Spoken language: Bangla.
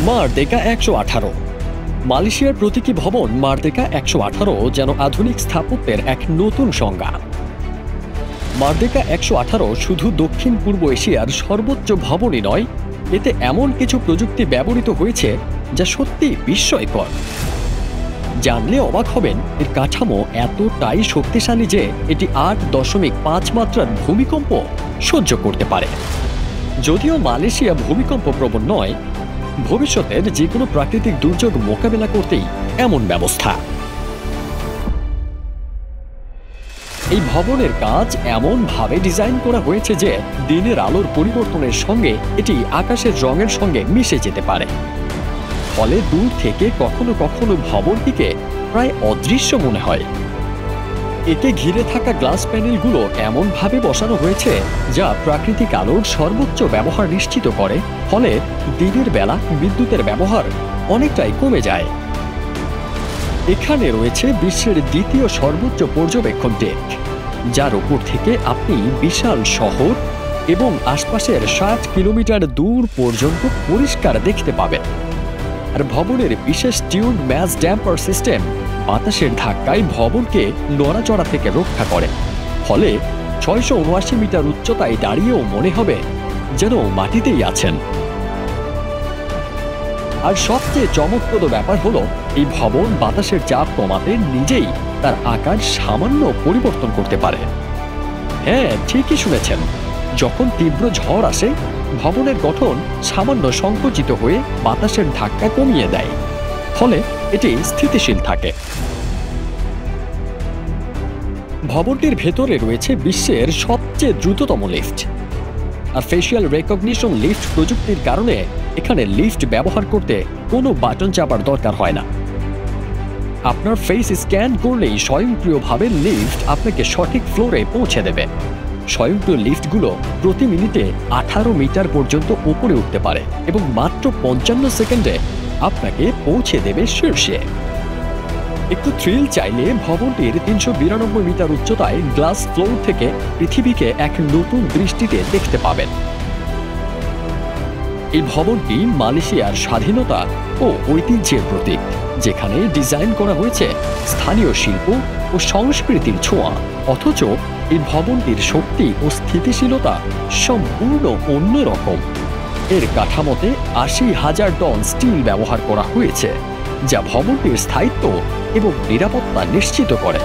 মারদেকা ১১৮। মালয়েশিয়ার প্রতীকী ভবন মারদেকা ১১৮ যেন আধুনিক স্থাপত্যের এক নতুন সংজ্ঞা। মারদেকা ১১৮ শুধু দক্ষিণ পূর্ব এশিয়ার সর্বোচ্চ ভবনই নয়, এতে এমন কিছু প্রযুক্তি ব্যবহৃত হয়েছে যা সত্যি বিস্ময়কর। জানলে অবাক হবেন, এর কাঠামো এতটাই শক্তিশালী যে এটি ৮.৫ মাত্রার ভূমিকম্প সহ্য করতে পারে। যদিও মালয়েশিয়া ভূমিকম্প প্রবণ নয়, ভবিষ্যতের যে কোনো প্রাকৃতিক দুর্যোগ মোকাবেলা করতেই এমন ব্যবস্থা। এই ভবনের কাজ এমনভাবে ডিজাইন করা হয়েছে যে দিনের আলোর পরিবর্তনের সঙ্গে এটি আকাশের রঙের সঙ্গে মিশে যেতে পারে। ফলে দূর থেকে কখনো কখনো ভবনটিকে প্রায় অদৃশ্য মনে হয়। একে ঘিরে থাকা গ্লাস প্যানেলগুলো এমনভাবে বসানো হয়েছে যা প্রাকৃতিক আলোর সর্বোচ্চ ব্যবহার নিশ্চিত করে, ফলে দিনের বেলা বিদ্যুতের ব্যবহার অনেকটাই কমে যায়। এখানে রয়েছে বিশ্বের দ্বিতীয় সর্বোচ্চ পর্যবেক্ষণ ডেক, যার উপর থেকে আপনি বিশাল শহর এবং আশপাশের ৬০ কিলোমিটার দূর পর্যন্ত পরিষ্কার দেখতে পাবেন। আর ভবনের বিশেষ টিউনড ম্যাচ ড্যাম্পার সিস্টেম বাতাসের ধাক্কায় ভবনকে নড়াচড়া থেকে রক্ষা করে, ফলে ৬৭৯ মিটার উচ্চতায় দাঁড়িয়েও মনে হবে যেন মাটিতেই আছেন। আর সবচেয়ে চমকপ্রদ ব্যাপার হলো, এই ভবন বাতাসের চাপ কমাতে নিজেই তার আকার সামান্য পরিবর্তন করতে পারে। হ্যাঁ, ঠিকই শুনেছেন, যখন তীব্র ঝড় আসে ভবনের গঠন সামান্য সংকুচিত হয়ে বাতাসের ধাক্কা কমিয়ে দেয়, ফলে এটি স্থিতিশীল থাকে। ভবনটির ভেতরে রয়েছে বিশ্বের সবচেয়ে দ্রুততম লিফট। আর ফেশিয়াল রেকগনিশন লিফট প্রযুক্তির কারণে এখানে লিফট ব্যবহার করতে কোনো বাটন চাপার দরকার হয় না। আপনার ফেস স্ক্যান করলেই স্বয়ংক্রিয়ভাবে লিফট আপনাকে সঠিক ফ্লোরে পৌঁছে দেবে। স্বয়ংক্রিয় লিফটগুলো প্রতি মিনিটে ১৮ মিটার পর্যন্ত উপরে উঠতে পারে এবং মাত্র ৫৫ সেকেন্ডে আপনাকে পৌঁছে দেবে শীর্ষে। একটু থ্রিল চাইলে ভবনটির ৩৯২ মিটার উচ্চতায় গ্লাস ফ্লোর থেকে পৃথিবীকে এক নতুন দৃষ্টিতে দেখতে পাবেন। এই ভবনটি মালয়েশিয়ার স্বাধীনতা ও ঐতিহ্যের প্রতীক, যেখানে ডিজাইন করা হয়েছে স্থানীয় শিল্প ও সংস্কৃতির ছোঁয়া। অথচ এই ভবনটির শক্তি ও স্থিতিশীলতা সম্পূর্ণ অন্যরকম। এর কাঠামোতে ৮০,০০০ টন স্টিল ব্যবহার করা হয়েছে, যা ভবনটির স্থায়িত্ব এবং নিরাপত্তা নিশ্চিত করে।